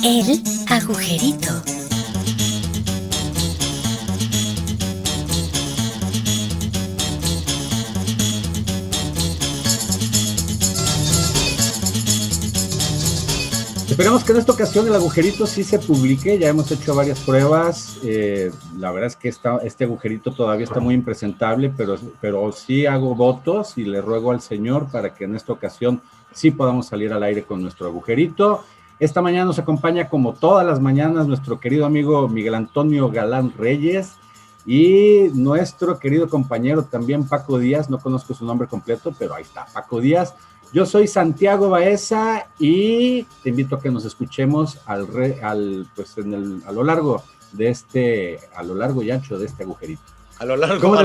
El agujerito. Esperemos que en esta ocasión el agujerito sí se publique. Ya hemos hecho varias pruebas. La verdad es que este agujerito todavía está muy impresentable, pero sí hago votos y le ruego al Señor para que en esta ocasión sí podamos salir al aire con nuestro agujerito. Esta mañana nos acompaña, como todas las mañanas, nuestro querido amigo Miguel Antonio Galán Reyes y nuestro querido compañero también Paco Díaz. No conozco su nombre completo, pero ahí está, Paco Díaz. Yo soy Santiago Baeza y te invito a que nos escuchemos a lo largo y ancho de este agujerito. A lo largo,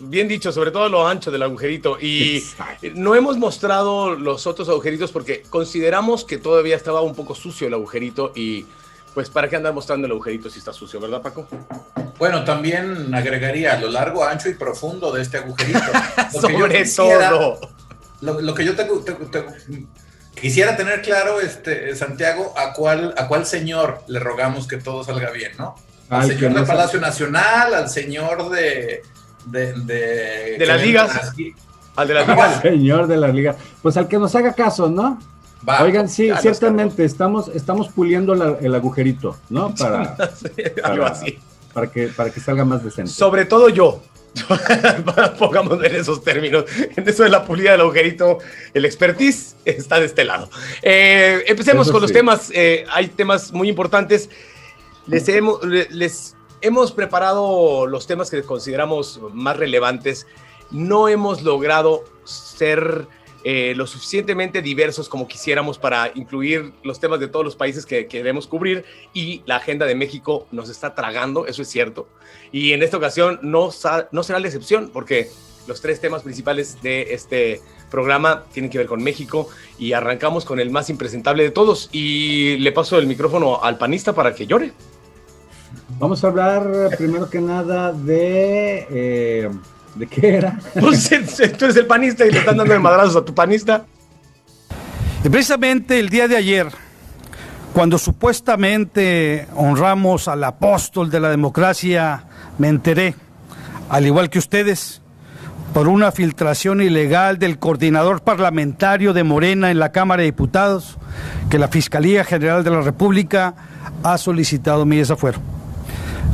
bien dicho, sobre todo a lo ancho del agujerito. Y exacto. No hemos mostrado los otros agujeritos porque consideramos que todavía estaba un poco sucio el agujerito y pues ¿para qué andar mostrando el agujerito si está sucio, verdad, Paco? Bueno, también agregaría a lo largo, ancho y profundo de este agujerito. Sobre todo. Lo que yo te quisiera tener claro, Santiago, a cuál señor le rogamos que todo salga bien, ¿no? Al señor del Palacio Nacional, al señor de las ligas. Al de las ligas. Señor de las ligas. Pues al que nos haga caso, ¿no? Va, oigan, sí, ciertamente estamos puliendo el agujerito, ¿no? Algo así. Para que salga más decente. Sobre todo yo. Pongamos en esos términos, en eso de la pulida del agujerito, el expertise está de este lado. Empecemos con los temas. Hay temas muy importantes. Les hemos preparado los temas que consideramos más relevantes. No hemos logrado ser lo suficientemente diversos como quisiéramos para incluir los temas de todos los países que queremos cubrir, y la agenda de México nos está tragando, eso es cierto. Y en esta ocasión no será la excepción, porque los tres temas principales de este programa tienen que ver con México, y arrancamos con el más impresentable de todos, y le paso el micrófono al panista para que llore. Vamos a hablar primero que nada ¿de qué era? Pues tú eres el panista y le están dando de madrazos a tu panista. Y precisamente el día de ayer, cuando supuestamente honramos al apóstol de la democracia, me enteré, al igual que ustedes, por una filtración ilegal del coordinador parlamentario de Morena en la Cámara de Diputados, que la Fiscalía General de la República ha solicitado mi desafuero.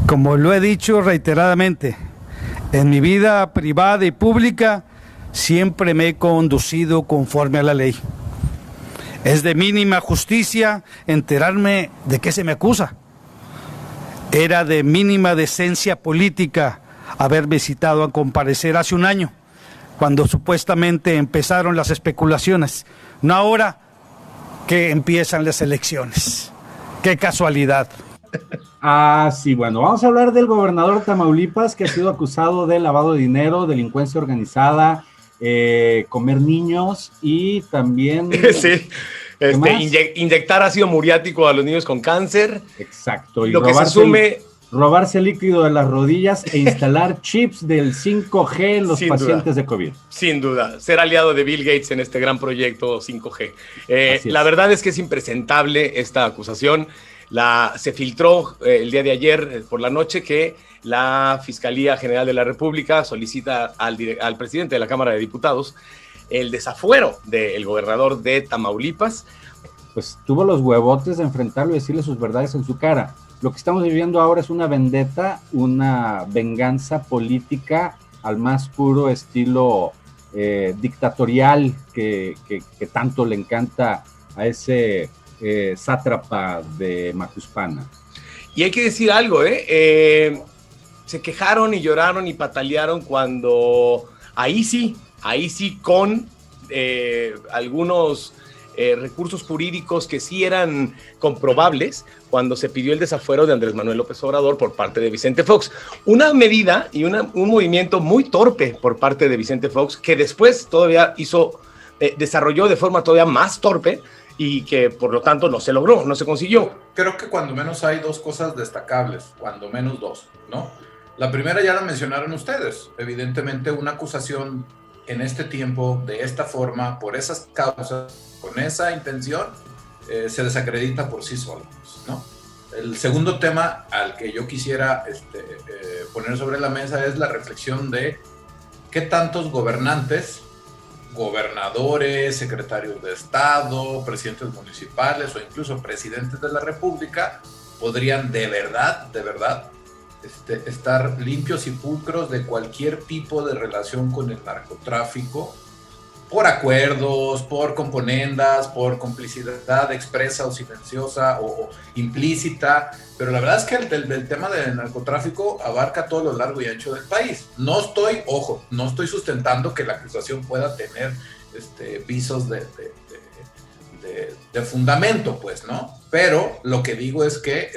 Como lo he dicho reiteradamente, en mi vida privada y pública siempre me he conducido conforme a la ley. Es de mínima justicia enterarme de qué se me acusa. Era de mínima decencia política haberme citado a comparecer hace un año, cuando supuestamente empezaron las especulaciones, no ahora que empiezan las elecciones. ¡Qué casualidad! Sí, bueno, vamos a hablar del gobernador de Tamaulipas, que ha sido acusado de lavado de dinero, delincuencia organizada, comer niños y también... Sí, inyectar ácido muriático a los niños con cáncer. Exacto. Y lo que se asume... Robarse líquido de las rodillas e instalar chips del 5G en los pacientes de COVID. Sin duda, ser aliado de Bill Gates en este gran proyecto 5G. La verdad es que es impresentable esta acusación. Se filtró el día de ayer por la noche que la Fiscalía General de la República solicita al presidente de la Cámara de Diputados el desafuero del gobernador de Tamaulipas. Pues tuvo los huevotes de enfrentarlo y decirle sus verdades en su cara. Lo que estamos viviendo ahora es una vendetta, una venganza política al más puro estilo dictatorial que tanto le encanta a ese sátrapa de Macuspana. Y hay que decir algo, se quejaron y lloraron y patalearon cuando ahí sí con algunos recursos jurídicos que sí eran comprobables, cuando se pidió el desafuero de Andrés Manuel López Obrador por parte de Vicente Fox. Una medida y un movimiento muy torpe por parte de Vicente Fox, que después todavía desarrolló de forma todavía más torpe, y que por lo tanto no se logró, no se consiguió. Creo que cuando menos hay dos cosas destacables, cuando menos dos, ¿no? La primera ya la mencionaron ustedes, evidentemente una acusación en este tiempo, de esta forma, por esas causas, con esa intención, se desacredita por sí solos, ¿no? El segundo tema al que yo quisiera poner sobre la mesa es la reflexión de qué tantos gobernantes, gobernadores, secretarios de Estado, presidentes municipales o incluso presidentes de la República podrían de verdad estar limpios y pulcros de cualquier tipo de relación con el narcotráfico, por acuerdos, por componendas, por complicidad expresa o silenciosa o implícita, pero la verdad es que el tema del narcotráfico abarca todo lo largo y ancho del país. No estoy sustentando que la acusación pueda tener visos de fundamento, pues, ¿no? Pero lo que digo es que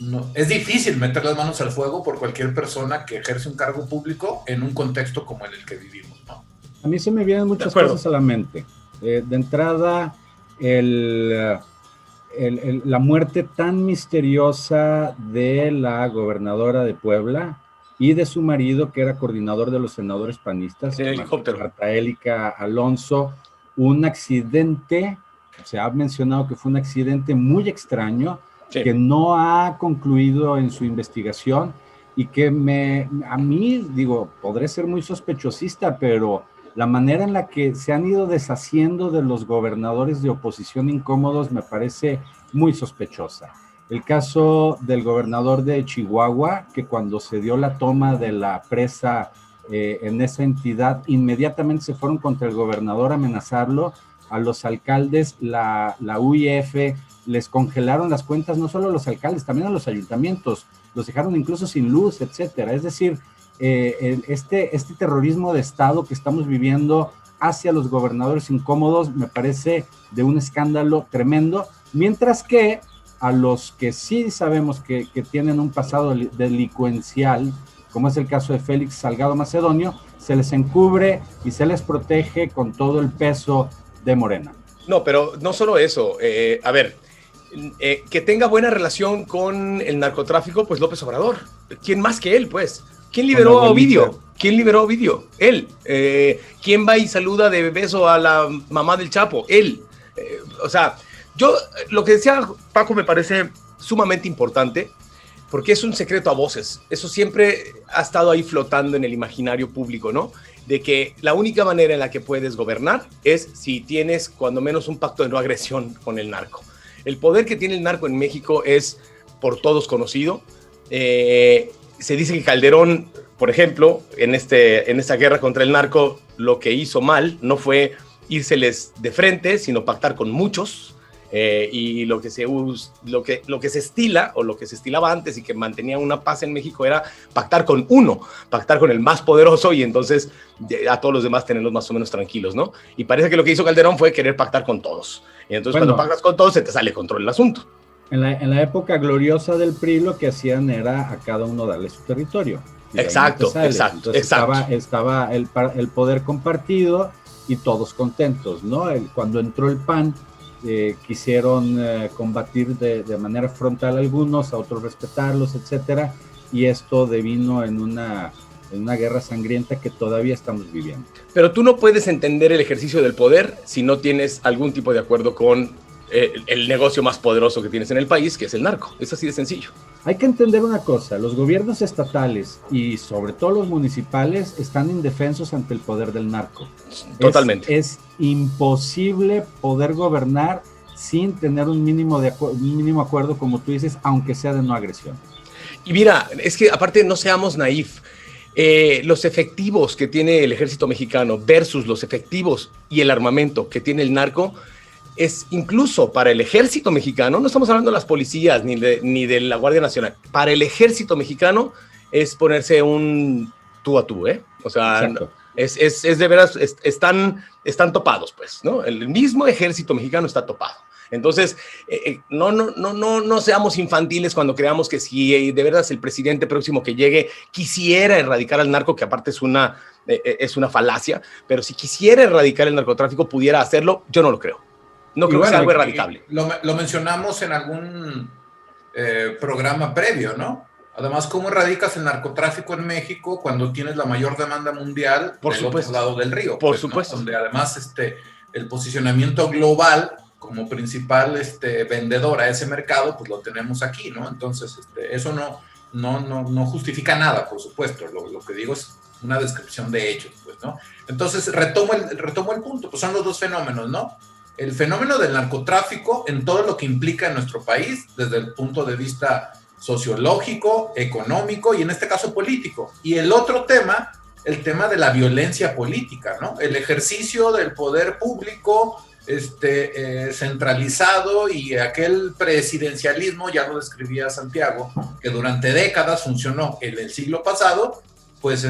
no, es difícil meter las manos al fuego por cualquier persona que ejerce un cargo público en un contexto como en el que vivimos, ¿no? A mí se me vienen muchas cosas a la mente. De entrada, la muerte tan misteriosa de la gobernadora de Puebla y de su marido, que era coordinador de los senadores panistas, Marta Élica Alonso, un accidente, se ha mencionado que fue un accidente muy extraño, sí, que no ha concluido en su investigación y que a mí, digo, podré ser muy sospechosista, pero la manera en la que se han ido deshaciendo de los gobernadores de oposición incómodos me parece muy sospechosa. El caso del gobernador de Chihuahua, que cuando se dio la toma de la presa en esa entidad, inmediatamente se fueron contra el gobernador a amenazarlo. A los alcaldes, la UIF les congelaron las cuentas, no solo a los alcaldes, también a los ayuntamientos, los dejaron incluso sin luz, etcétera. Es decir, este terrorismo de Estado que estamos viviendo hacia los gobernadores incómodos me parece de un escándalo tremendo, mientras que a los que sí sabemos que tienen un pasado delincuencial, como es el caso de Félix Salgado Macedonio, se les encubre y se les protege con todo el peso de Morena. No, pero no solo eso. A ver, que tenga buena relación con el narcotráfico, pues López Obrador. ¿Quién más que él, pues? ¿Quién liberó a Ovidio? ¿Quién liberó a Ovidio? Él. ¿Quién va y saluda de beso a la mamá del Chapo? Él. O sea, lo que decía Paco me parece sumamente importante, porque es un secreto a voces. Eso siempre ha estado ahí flotando en el imaginario público, ¿no? De que la única manera en la que puedes gobernar es si tienes cuando menos un pacto de no agresión con el narco. El poder que tiene el narco en México es por todos conocido. Se dice que Calderón, por ejemplo, en esta guerra contra el narco, lo que hizo mal no fue írseles de frente, sino pactar con muchos. Y lo que se estila, o lo que se estilaba antes y que mantenía una paz en México, era pactar con uno, pactar con el más poderoso y entonces a todos los demás tenerlos más o menos tranquilos, ¿no? Y parece que lo que hizo Calderón fue querer pactar con todos. Y entonces cuando pactas con todos se te sale control el asunto. En la época gloriosa del PRI lo que hacían era a cada uno darle su territorio. Exacto. Estaba el poder compartido y todos contentos, ¿no? Cuando entró el PAN, quisieron combatir de manera frontal a algunos, a otros respetarlos, etcétera, y esto devino en una guerra sangrienta que todavía estamos viviendo. Pero tú no puedes entender el ejercicio del poder si no tienes algún tipo de acuerdo con el negocio más poderoso que tienes en el país, que es el narco. Es así de sencillo. Hay que entender una cosa, los gobiernos estatales y sobre todo los municipales están indefensos ante el poder del narco. Totalmente. Es imposible poder gobernar sin tener un mínimo acuerdo, como tú dices, aunque sea de no agresión. Y mira, es que aparte no seamos naif. Los efectivos que tiene el ejército mexicano versus los efectivos y el armamento que tiene el narco es incluso para el ejército mexicano, no estamos hablando de las policías ni de la Guardia Nacional, para el ejército mexicano es ponerse un tú a tú, O sea, es de veras, están topados, pues, ¿no? El mismo ejército mexicano está topado. Entonces, no seamos infantiles cuando creamos que si de verdad el presidente próximo que llegue quisiera erradicar al narco, que aparte es una falacia, pero si quisiera erradicar el narcotráfico, pudiera hacerlo, yo no lo creo. No creo que sea algo erradicable. Lo mencionamos en algún programa previo, ¿no? Además, ¿cómo erradicas el narcotráfico en México cuando tienes la mayor demanda mundial del otro lado del río? Por supuesto. ¿No? Donde además el posicionamiento global como principal vendedor a ese mercado, pues lo tenemos aquí, ¿no? Entonces, eso no justifica nada, por supuesto. Lo que digo es una descripción de hechos, pues, ¿no? Entonces, retomo el punto, pues son los dos fenómenos, ¿no? El fenómeno del narcotráfico en todo lo que implica en nuestro país, desde el punto de vista sociológico, económico y en este caso político. Y el otro tema, el tema de la violencia política, ¿no? El ejercicio del poder público centralizado y aquel presidencialismo, ya lo describía Santiago, que durante décadas funcionó en el siglo pasado, pues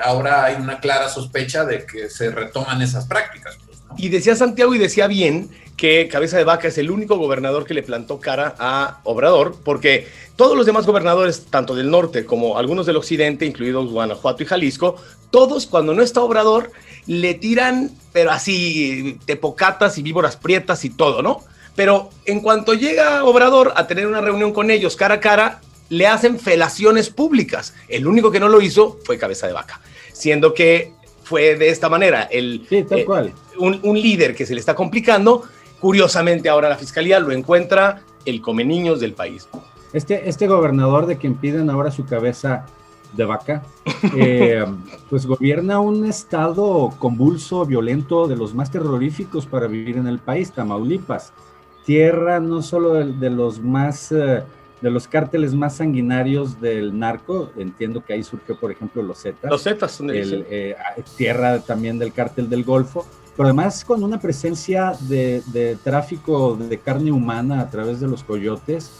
ahora hay una clara sospecha de que se retoman esas prácticas. Pues, ¿no? Y decía Santiago, y decía bien, que Cabeza de Vaca es el único gobernador que le plantó cara a Obrador, porque todos los demás gobernadores, tanto del norte como algunos del occidente, incluidos Guanajuato y Jalisco, todos cuando no está Obrador le tiran, pero así, tepocatas y víboras prietas y todo, ¿no? Pero en cuanto llega Obrador a tener una reunión con ellos cara a cara, le hacen felaciones públicas. El único que no lo hizo fue Cabeza de Vaca, siendo que fue de esta manera tal cual. Un líder que se le está complicando. Curiosamente ahora la fiscalía lo encuentra el come niños del país. Este gobernador de quien piden ahora su cabeza de vaca, pues gobierna un estado convulso, violento, de los más terroríficos para vivir en el país, Tamaulipas. Tierra no solo de los cárteles más sanguinarios del narco, entiendo que ahí surgió, por ejemplo, los Zetas. Los Zetas son tierra también del cártel del Golfo, pero además con una presencia de tráfico de carne humana a través de los coyotes,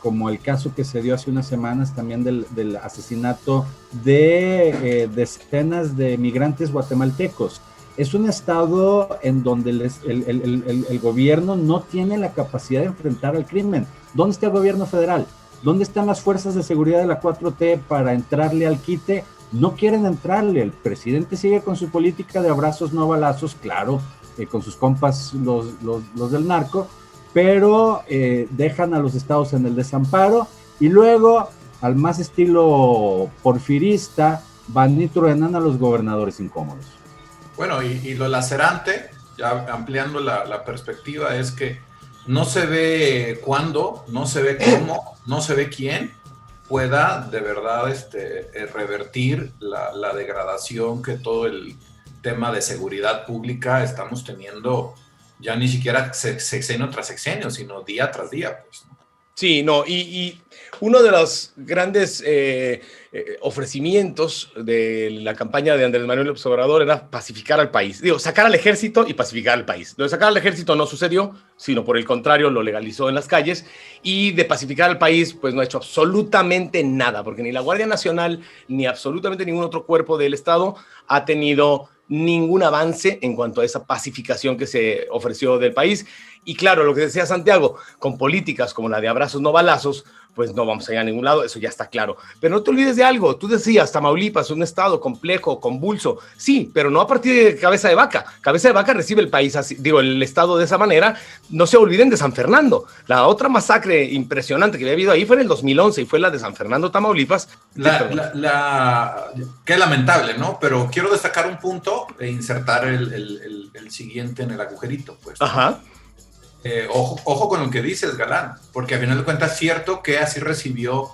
como el caso que se dio hace unas semanas también del asesinato de decenas de migrantes guatemaltecos. Es un estado en donde el gobierno no tiene la capacidad de enfrentar al crimen. ¿Dónde está el gobierno federal? ¿Dónde están las fuerzas de seguridad de la 4T para entrarle al quite? No quieren entrarle. El presidente sigue con su política de abrazos no balazos, claro, con sus compas los del narco, pero dejan a los estados en el desamparo y luego, al más estilo porfirista, van y truenan a los gobernadores incómodos. Bueno, y lo lacerante, ya ampliando la perspectiva, es que no se ve cuándo, no se ve cómo, no se ve quién pueda de verdad revertir la degradación que todo el tema de seguridad pública estamos teniendo, ya ni siquiera sexenio tras sexenio, sino día tras día, pues. Sí, no, y uno de los grandes ofrecimientos de la campaña de Andrés Manuel López Obrador era pacificar al país. Digo, sacar al ejército y pacificar al país. Lo de sacar al ejército no sucedió, sino por el contrario, lo legalizó en las calles. Y de pacificar al país, pues no ha hecho absolutamente nada, porque ni la Guardia Nacional, ni absolutamente ningún otro cuerpo del Estado ha tenido ningún avance en cuanto a esa pacificación que se ofreció del país. Y claro, lo que decía Santiago, con políticas como la de abrazos no balazos, pues no vamos a ir a ningún lado, eso ya está claro. Pero no te olvides de algo, tú decías, Tamaulipas, un estado complejo, convulso, sí, pero no a partir de Cabeza de Vaca. Cabeza de Vaca recibe el país, así, el estado de esa manera. No se olviden de San Fernando. La otra masacre impresionante que había habido ahí fue en el 2011 y fue la de San Fernando, Tamaulipas. Qué lamentable, ¿no? Pero quiero destacar un punto e insertar el siguiente en el agujerito, pues. Ajá. Ojo con lo que dices, Galán, porque a final de cuentas es cierto que así recibió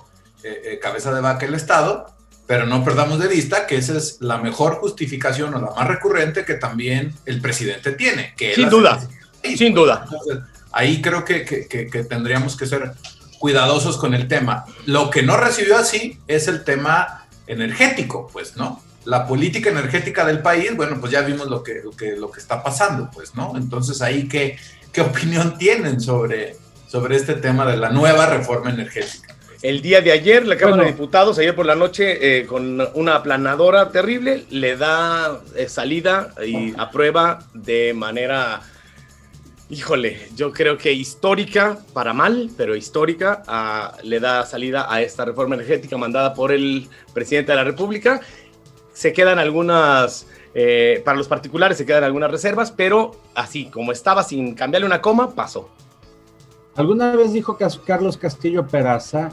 Cabeza de Vaca el Estado, pero no perdamos de vista que esa es la mejor justificación o la más recurrente que también el presidente tiene. Que sin duda, sin duda. Entonces, ahí creo que tendríamos que ser cuidadosos con el tema. Lo que no recibió así es el tema energético, pues, ¿no? La política energética del país, bueno, pues ya vimos lo que está pasando, pues, ¿no? Entonces ahí ¿Qué opinión tienen sobre este tema de la nueva reforma energética? El día de ayer, la Cámara de Diputados, ayer por la noche, con una aplanadora terrible, le da salida y aprueba de manera, híjole, yo creo que histórica, para mal, pero histórica, le da salida a esta reforma energética mandada por el presidente de la República. Se quedan algunas... para los particulares se quedan algunas reservas, pero así como estaba, sin cambiarle una coma, pasó. Alguna vez dijo Carlos Castillo Peraza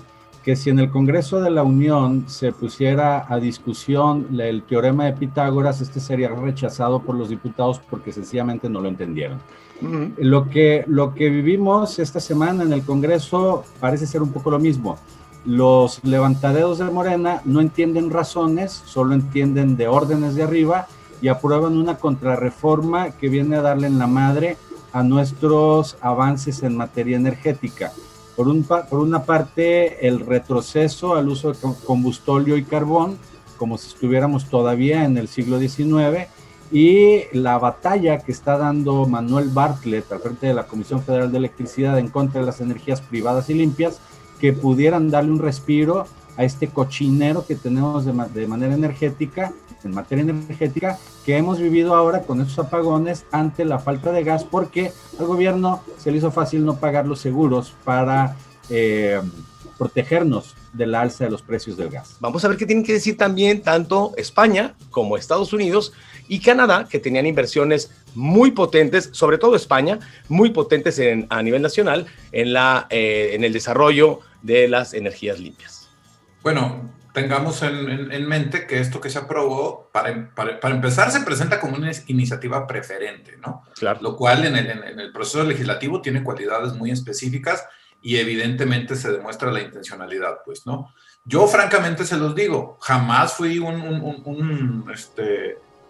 que si en el Congreso de la Unión se pusiera a discusión el teorema de Pitágoras, este sería rechazado por los diputados porque sencillamente no lo entendieron. Lo que vivimos esta semana en el Congreso parece ser un poco lo mismo. Los levantaderos de Morena no entienden razones, solo entienden de órdenes de arriba y aprueban una contrarreforma que viene a darle en la madre a nuestros avances en materia energética. Por una parte, el retroceso al uso de combustóleo y carbón, como si estuviéramos todavía en el siglo XIX, y la batalla que está dando Manuel Bartlett al frente de la Comisión Federal de Electricidad en contra de las energías privadas y limpias, que pudieran darle un respiro a este cochinero que tenemos de manera energética, en materia energética, que hemos vivido ahora con estos apagones ante la falta de gas, porque al gobierno se le hizo fácil no pagar los seguros para protegernos de la alza de los precios del gas. Vamos a ver qué tienen que decir también tanto España como Estados Unidos y Canadá, que tenían inversiones muy potentes, sobre todo España, muy potentes a nivel nacional en el desarrollo de las energías limpias. Bueno, tengamos en mente que esto que se aprobó, para empezar, se presenta como una iniciativa preferente, ¿no? Claro. Lo cual en el proceso legislativo tiene cualidades muy específicas y evidentemente se demuestra la intencionalidad, pues, ¿no? Yo francamente se los digo, jamás fui un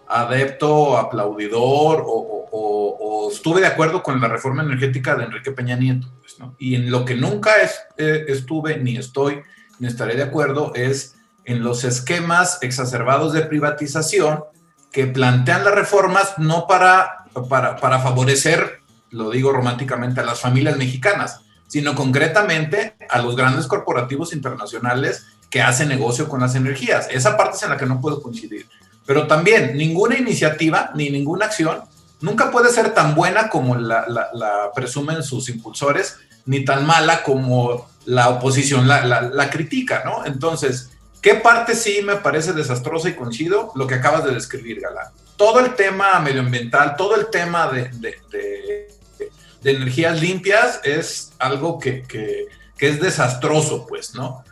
adepto, aplaudidor o estuve de acuerdo con la reforma energética de Enrique Peña Nieto, pues, ¿no? Y en lo que nunca estuve, ni estoy, ni estaré de acuerdo es en los esquemas exacerbados de privatización que plantean las reformas no para favorecer, lo digo románticamente, a las familias mexicanas, sino concretamente a los grandes corporativos internacionales que hacen negocio con las energías. Esa parte es en la que no puedo coincidir. Pero también ninguna iniciativa ni ninguna acción nunca puede ser tan buena como la presumen sus impulsores, ni tan mala como la oposición la critica, ¿no? Entonces, ¿qué parte sí me parece desastrosa y coincido? Lo que acabas de describir, Galán. Todo el tema medioambiental, todo el tema de energías limpias es algo que es desastroso, pues, ¿no?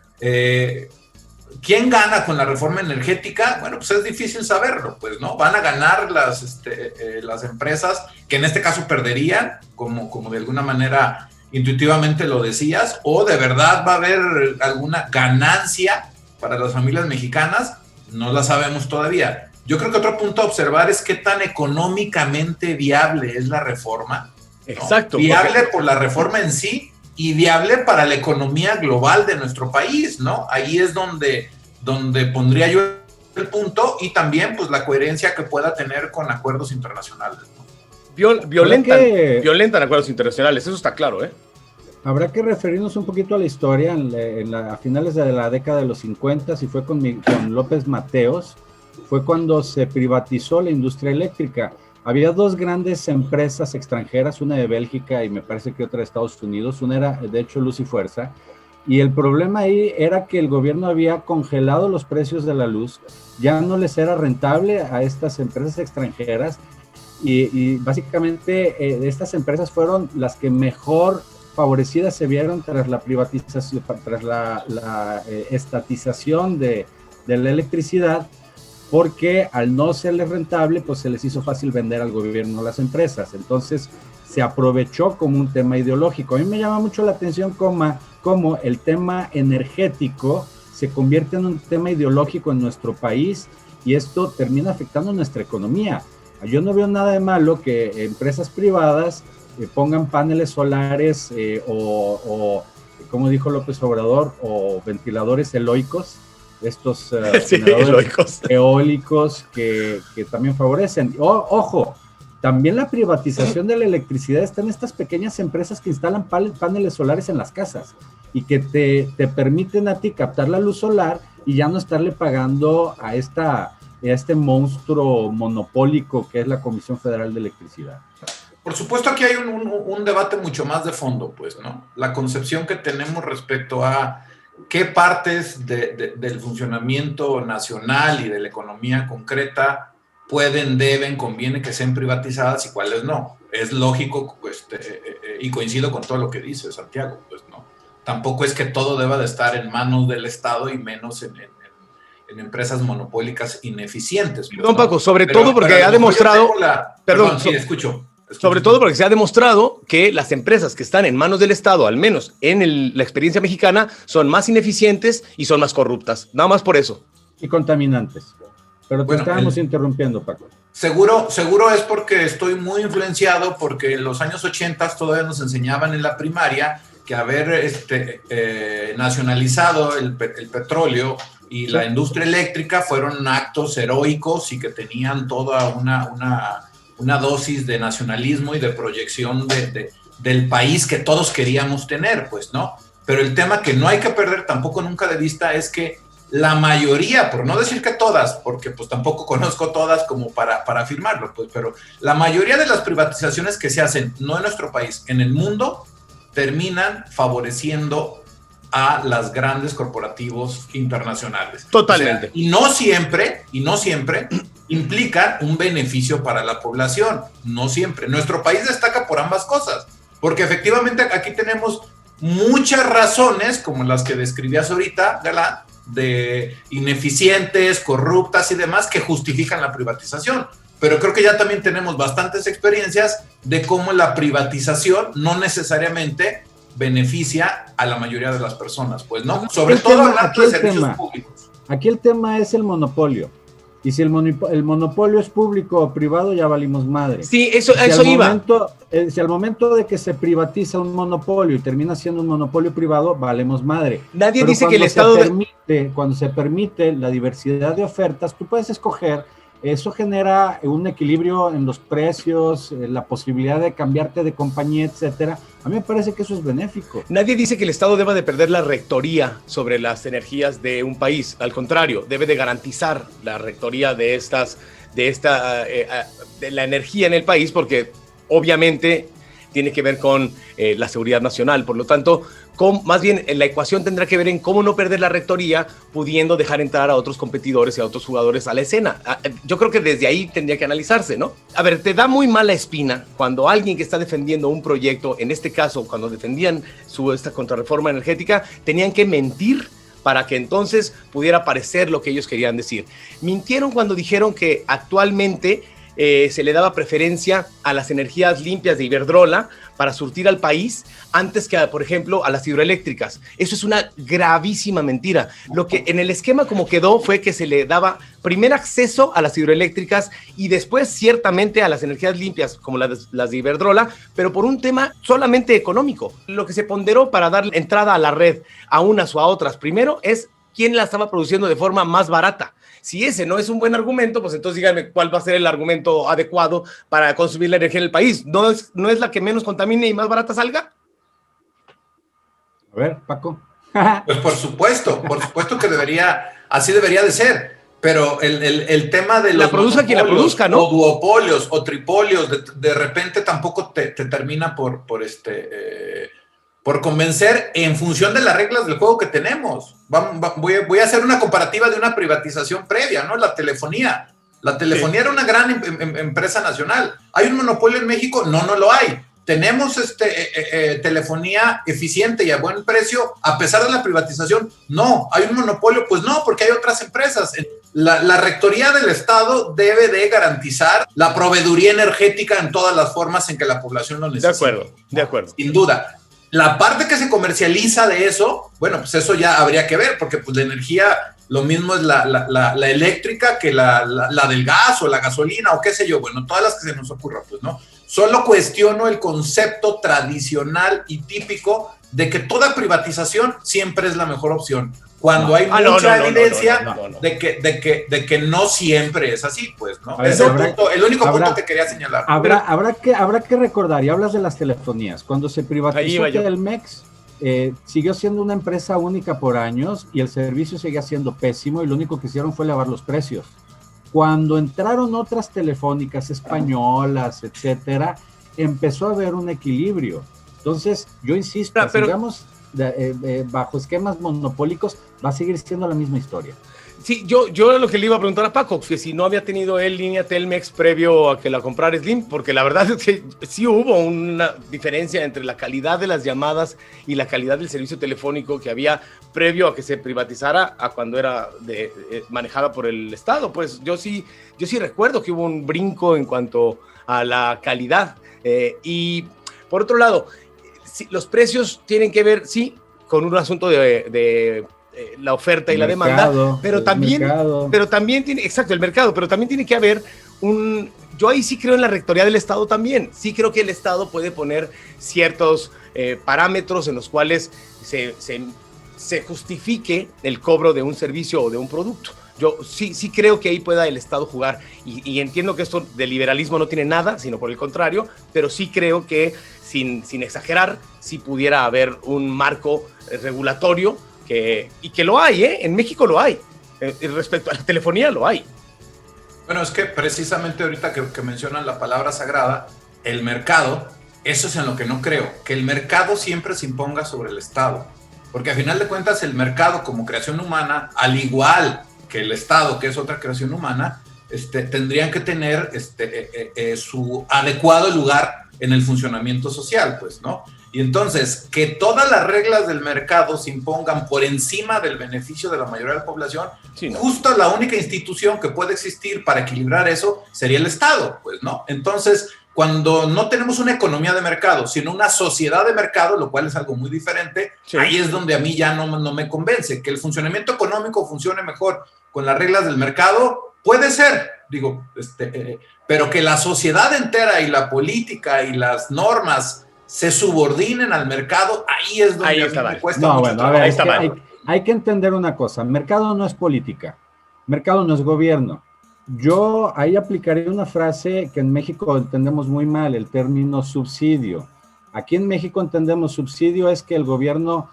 ¿Quién gana con la reforma energética? Bueno, pues es difícil saberlo, pues, ¿no? Van a ganar las empresas que en este caso perderían, como de alguna manera intuitivamente lo decías, o de verdad va a haber alguna ganancia para las familias mexicanas, no la sabemos todavía. Yo creo que otro punto a observar es qué tan económicamente viable es la reforma. Exacto. ¿No? Viable por la reforma en sí y viable para la economía global de nuestro país, ¿no? Ahí es donde pondría yo el punto y también pues la coherencia que pueda tener con acuerdos internacionales, ¿no? Violentan acuerdos internacionales, eso está claro, ¿eh? Habrá que referirnos un poquito a la historia a finales de la década de los 50, y fue con López Mateos, fue cuando se privatizó la industria eléctrica. Había dos grandes empresas extranjeras, una de Bélgica y me parece que otra de Estados Unidos, una era de hecho Luz y Fuerza, y el problema ahí era que el gobierno había congelado los precios de la luz, ya no les era rentable a estas empresas extranjeras y básicamente estas empresas fueron las que mejor favorecidas se vieron tras la privatización, tras la estatización de la electricidad, porque al no serles rentable, pues se les hizo fácil vender al gobierno las empresas. Entonces se aprovechó como un tema ideológico. A mí me llama mucho la atención cómo el tema energético se convierte en un tema ideológico en nuestro país y esto termina afectando nuestra economía. Yo no veo nada de malo que empresas privadas pongan paneles solares o, como dijo López Obrador, o ventiladores eloicos, estos generadores eólicos que también favorecen. Ojo, también la privatización de la electricidad está en estas pequeñas empresas que instalan paneles solares en las casas y que te permiten a ti captar la luz solar y ya no estarle pagando a este monstruo monopólico que es la Comisión Federal de Electricidad. Por supuesto, aquí hay un debate mucho más de fondo, pues, ¿no? La concepción que tenemos respecto a qué partes del funcionamiento nacional y de la economía concreta pueden, deben, conviene que sean privatizadas y cuáles no. Es lógico, pues, y coincido con todo lo que dice Santiago, pues, ¿no? tampoco es que todo deba de estar en manos del Estado y menos en empresas monopólicas ineficientes. Pues, Don Paco, sobre todo porque ha demostrado... Perdón, sí, escucho. Sobre todo porque se ha demostrado que las empresas que están en manos del Estado, al menos en la experiencia mexicana, son más ineficientes y son más corruptas. Nada más por eso. Y contaminantes. Pero te estábamos interrumpiendo, Paco. Seguro es porque estoy muy influenciado, porque en los años 80 todavía nos enseñaban en la primaria que haber nacionalizado el petróleo y la industria eléctrica fueron actos heroicos y que tenían toda una dosis de nacionalismo y de proyección del país que todos queríamos tener, pues, ¿no? Pero el tema que no hay que perder tampoco nunca de vista es que la mayoría, por no decir que todas, porque pues tampoco conozco todas como para afirmarlo, pues, pero la mayoría de las privatizaciones que se hacen, no en nuestro país, en el mundo, terminan favoreciendo a las grandes corporativos internacionales. Totalmente. O sea, y no siempre implican un beneficio para la población. No siempre. Nuestro país destaca por ambas cosas, porque efectivamente aquí tenemos muchas razones, como las que describías ahorita, Galán, de ineficientes, corruptas y demás, que justifican la privatización. Pero creo que ya también tenemos bastantes experiencias de cómo la privatización no necesariamente beneficia a la mayoría de las personas, pues, ¿no? Sobre todo hablando de servicios públicos. Aquí el tema es el monopolio. Y si el monopolio es público o privado, ya valimos madre. Sí, eso iba. Si al momento de que se privatiza un monopolio y termina siendo un monopolio privado, valemos madre. Nadie Pero dice que el Estado... Cuando se permite la diversidad de ofertas, tú puedes escoger. Eso genera un equilibrio en los precios, la posibilidad de cambiarte de compañía, etcétera. A mí me parece que eso es benéfico. Nadie dice que el Estado deba de perder la rectoría sobre las energías de un país. Al contrario, debe de garantizar la rectoría de la energía en el país, porque obviamente tiene que ver con la seguridad nacional. Por lo tanto, más bien la ecuación tendrá que ver en cómo no perder la rectoría, pudiendo dejar entrar a otros competidores y a otros jugadores a la escena. Yo creo que desde ahí tendría que analizarse, ¿no? A ver, te da muy mala espina cuando alguien que está defendiendo un proyecto, en este caso, cuando defendían esta contrarreforma energética, tenían que mentir para que entonces pudiera parecer lo que ellos querían decir. Mintieron cuando dijeron que actualmente se le daba preferencia a las energías limpias de Iberdrola para surtir al país antes que, por ejemplo, a las hidroeléctricas. Eso es una gravísima mentira. Lo que en el esquema como quedó fue que se le daba primer acceso a las hidroeléctricas y después ciertamente a las energías limpias como las de Iberdrola, pero por un tema solamente económico. Lo que se ponderó para dar entrada a la red a unas o a otras primero es quién la estaba produciendo de forma más barata. Si ese no es un buen argumento, pues entonces díganme cuál va a ser el argumento adecuado para consumir la energía en el país. ¿No es la que menos contamine y más barata salga? A ver, Paco. Pues por supuesto que así debería de ser. Pero el tema de los la produzca quien la produzca, ¿no? O duopolios o tripolios, de repente tampoco te termina por convencer en función de las reglas del juego que tenemos. Voy a hacer una comparativa de una privatización previa, ¿no? La telefonía. La telefonía era una gran empresa nacional. ¿Hay un monopolio en México? No lo hay. ¿Tenemos telefonía eficiente y a buen precio a pesar de la privatización? No. ¿Hay un monopolio? Pues no, porque hay otras empresas. La rectoría del Estado debe de garantizar la proveeduría energética en todas las formas en que la población lo necesita. De acuerdo. Sin duda. La parte que se comercializa de eso, bueno, pues eso ya habría que ver, porque pues la energía, lo mismo es la eléctrica que la del gas o la gasolina o qué sé yo, bueno, todas las que se nos ocurran, pues, ¿no? Solo cuestiono el concepto tradicional y típico de que toda privatización siempre es la mejor opción, cuando hay mucha evidencia de que no siempre es así, pues, ¿no? Ver, es el único punto que quería señalar. Habrá que recordar, y hablas de las telefonías, cuando se privatizó Telmex, siguió siendo una empresa única por años y el servicio seguía siendo pésimo y lo único que hicieron fue elevar los precios. Cuando entraron otras telefónicas españolas, etcétera, empezó a haber un equilibrio. Entonces, yo insisto, digamos, bajo esquemas monopólicos, va a seguir siendo la misma historia. Sí, yo lo que le iba a preguntar a Paco, que si no había tenido él línea Telmex previo a que la comprara Slim, porque la verdad es que sí hubo una diferencia entre la calidad de las llamadas y la calidad del servicio telefónico que había previo a que se privatizara a cuando era manejada por el Estado. Pues yo sí recuerdo que hubo un brinco en cuanto a la calidad. Y por otro lado, sí, los precios tienen que ver, sí, con un asunto de la oferta y la demanda, pero también tiene, exacto, el mercado, pero también tiene que haber yo ahí sí creo en la rectoría del Estado también, sí creo que el Estado puede poner ciertos parámetros en los cuales se justifique el cobro de un servicio o de un producto. Yo sí creo que ahí pueda el Estado jugar y entiendo que esto de liberalismo no tiene nada, sino por el contrario, pero sí creo que sin exagerar, sí pudiera haber un marco regulatorio y que lo hay, en México lo hay, respecto a la telefonía lo hay. Bueno, es que precisamente ahorita que mencionan la palabra sagrada, el mercado, eso es en lo que no creo, que el mercado siempre se imponga sobre el Estado, porque a final de cuentas el mercado como creación humana, al igual que el Estado, que es otra creación humana, tendrían que tener su adecuado lugar en el funcionamiento social, pues, ¿no? Y entonces, que todas las reglas del mercado se impongan por encima del beneficio de la mayoría de la población, sí, ¿no? Justo la única institución que puede existir para equilibrar eso sería el Estado, pues, ¿no? Entonces, cuando no tenemos una economía de mercado, sino una sociedad de mercado, lo cual es algo muy diferente, sí, ahí es donde a mí ya no me convence. Que el funcionamiento económico funcione mejor con las reglas del mercado, puede ser, digo, pero que la sociedad entera y la política y las normas se subordinen al mercado, ahí es donde a mí me cuesta mucho trabajo. Hay que entender una cosa, mercado no es política, mercado no es gobierno. Yo ahí aplicaría una frase que en México entendemos muy mal, el término subsidio. Aquí en México entendemos subsidio es que el gobierno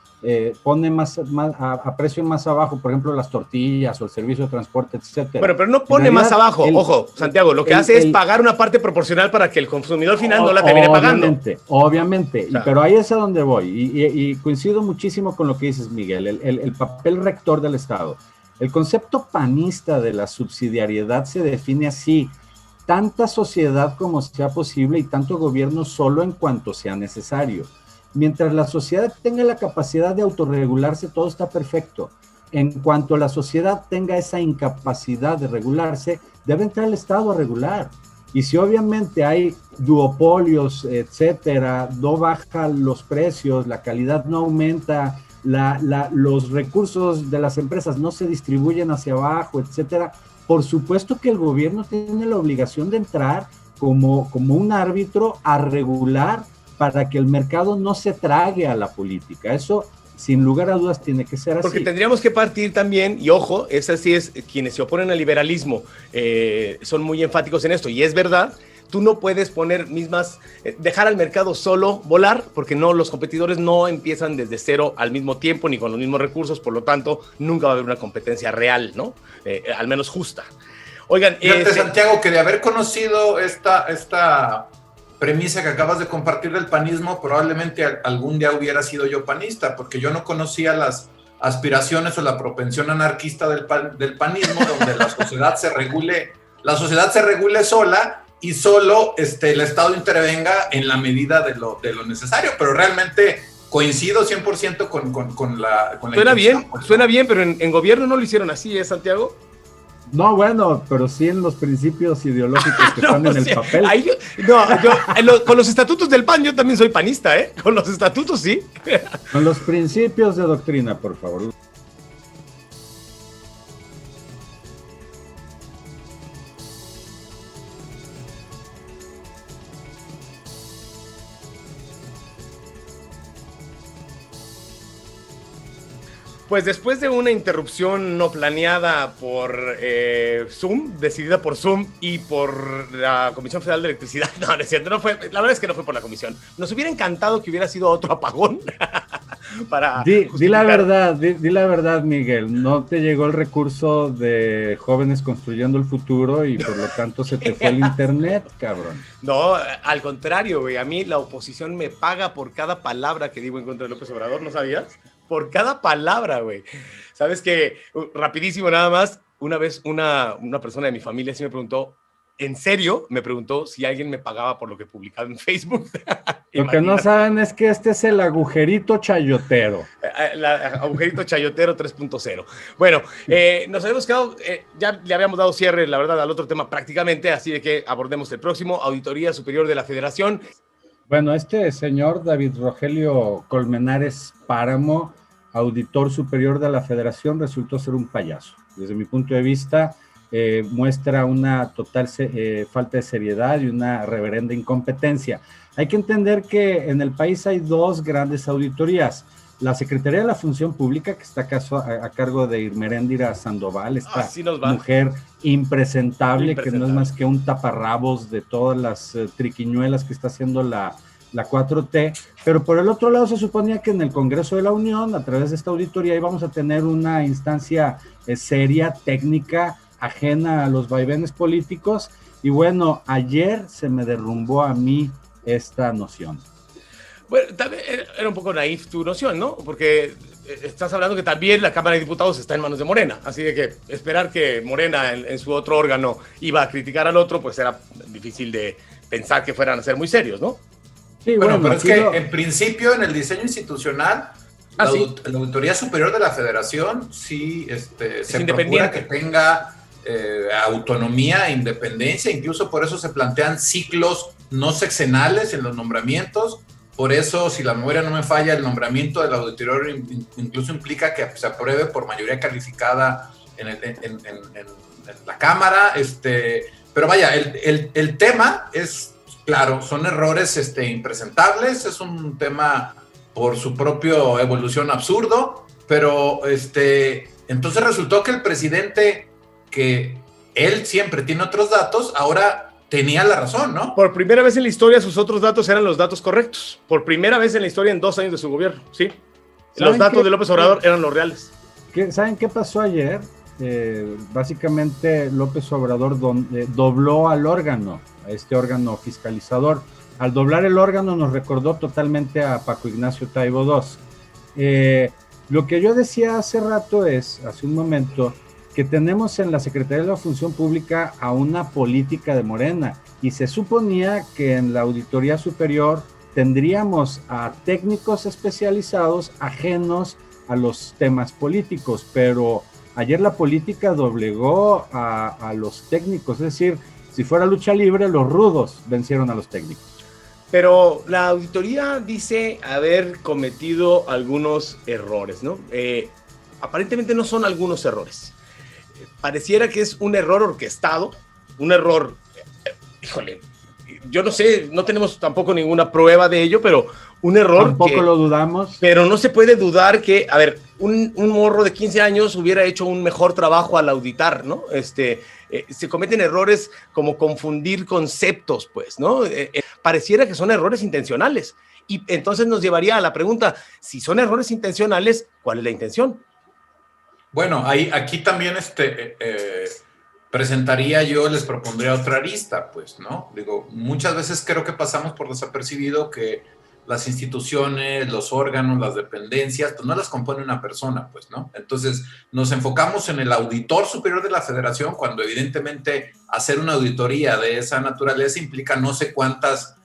pone a precio más abajo, por ejemplo, las tortillas o el servicio de transporte, etcétera. Bueno, pero no pone más abajo, ojo, Santiago, lo que hace es pagar una parte proporcional para que el consumidor final no la termine pagando. Obviamente, claro. Pero ahí es a donde voy, y coincido muchísimo con lo que dices, Miguel, el papel rector del Estado. El concepto panista de la subsidiariedad se define así: tanta sociedad como sea posible y tanto gobierno solo en cuanto sea necesario. Mientras la sociedad tenga la capacidad de autorregularse, todo está perfecto. En cuanto la sociedad tenga esa incapacidad de regularse, debe entrar el Estado a regular. Y si obviamente hay duopolios, etcétera, no bajan los precios, la calidad no aumenta, los recursos de las empresas no se distribuyen hacia abajo, etcétera, por supuesto que el gobierno tiene la obligación de entrar como un árbitro a regular para que el mercado no se trague a la política. Eso, sin lugar a dudas, tiene que ser así. Porque tendríamos que partir también, y ojo, quienes se oponen al liberalismo son muy enfáticos en esto, y es verdad, tú no puedes poner dejar al mercado solo volar, porque los competidores no empiezan desde cero al mismo tiempo, ni con los mismos recursos, por lo tanto, nunca va a haber una competencia real, ¿no? Al menos justa. Oigan, fíjate, Santiago, que de haber conocido esta premisa que acabas de compartir del panismo, probablemente algún día hubiera sido yo panista, porque yo no conocía las aspiraciones o la propensión anarquista del panismo, donde la sociedad se regule sola y solo el Estado intervenga en la medida de lo necesario, pero realmente coincido 100% con la suena bien, pero en gobierno no lo hicieron así, Santiago. No, bueno, pero sí en los principios ideológicos que están en el papel. Con los estatutos del PAN yo también soy panista, con los estatutos sí. Con los principios de doctrina, por favor. Pues después de una interrupción no planeada por Zoom, decidida por Zoom y por la Comisión Federal de Electricidad, no es cierto, la verdad es que no fue por la comisión. Nos hubiera encantado que hubiera sido otro apagón para di la verdad, Miguel, no te llegó el recurso de Jóvenes Construyendo el Futuro y por lo tanto se te fue el internet, cabrón. No, al contrario, güey, a mí la oposición me paga por cada palabra que digo en contra de López Obrador, ¿no sabías? por cada palabra, güey. Sabes que, rapidísimo nada más, una vez una persona de mi familia sí me preguntó, ¿en serio? Me preguntó si alguien me pagaba por lo que publicaba en Facebook. Lo que no saben es que este es el agujerito chayotero. Agujerito chayotero 3.0. Bueno, nos habíamos quedado, ya le habíamos dado cierre, la verdad, al otro tema prácticamente, así de que abordemos el próximo, Auditoría Superior de la Federación. Bueno, este señor David Rogelio Colmenares Páramo, auditor superior de la Federación, resultó ser un payaso. Desde mi punto de vista, muestra una total falta de seriedad y una reverenda incompetencia. Hay que entender que en el país hay dos grandes auditorías. La Secretaría de la Función Pública, que está a cargo de Irmeréndira Sandoval, esta mujer impresentable, que no es más que un taparrabos de todas las triquiñuelas que está haciendo la 4T, pero por el otro lado se suponía que en el Congreso de la Unión, a través de esta auditoría, íbamos a tener una instancia seria, técnica, ajena a los vaivenes políticos, y bueno, ayer se me derrumbó a mí esta noción. Bueno, también era un poco naif tu noción, ¿no? Porque estás hablando que también la Cámara de Diputados está en manos de Morena, así de que esperar que Morena en su otro órgano iba a criticar al otro, pues era difícil de pensar que fueran a ser muy serios, ¿no? Sí, bueno, pero es que en principio en el diseño institucional la Auditoría Superior de la Federación sí se procura que tenga autonomía e independencia, incluso por eso se plantean ciclos no sexenales en los nombramientos. Por eso, si la memoria no me falla, el nombramiento del auditor incluso implica que se apruebe por mayoría calificada en la Cámara. Pero vaya, el tema es, claro, son errores impresentables, es un tema por su propia evolución absurdo, pero entonces resultó que el presidente, que él siempre tiene otros datos, ahora tenía la razón, ¿no? Por primera vez en la historia sus otros datos eran los datos correctos. Por primera vez en la historia en 2 años de su gobierno, ¿sí? Los datos de López Obrador eran los reales. ¿Saben qué pasó ayer? Básicamente López Obrador dobló al órgano, a este órgano fiscalizador. Al doblar el órgano nos recordó totalmente a Paco Ignacio Taibo II. Lo que yo decía hace un momento, que tenemos en la Secretaría de la Función Pública a una política de Morena, y se suponía que en la Auditoría Superior tendríamos a técnicos especializados ajenos a los temas políticos, pero ayer la política doblegó a los técnicos, es decir, si fuera lucha libre, los rudos vencieron a los técnicos. Pero la auditoría dice haber cometido algunos errores, ¿no? Aparentemente no son algunos errores. Pareciera que es un error orquestado, un error, híjole, yo no sé, no tenemos tampoco ninguna prueba de ello, pero un error tampoco lo dudamos. Pero no se puede dudar que, a ver, un morro de 15 años hubiera hecho un mejor trabajo al auditar, ¿no? Se cometen errores como confundir conceptos, pues, ¿no? Pareciera que son errores intencionales. Y entonces nos llevaría a la pregunta, si son errores intencionales, ¿cuál es la intención? Bueno, aquí también presentaría yo, les propondría otra arista, pues, ¿no? Digo, muchas veces creo que pasamos por desapercibido que las instituciones, los órganos, las dependencias, pues no las compone una persona, pues, ¿no? Entonces, nos enfocamos en el auditor superior de la Federación, cuando evidentemente hacer una auditoría de esa naturaleza implica no sé cuántas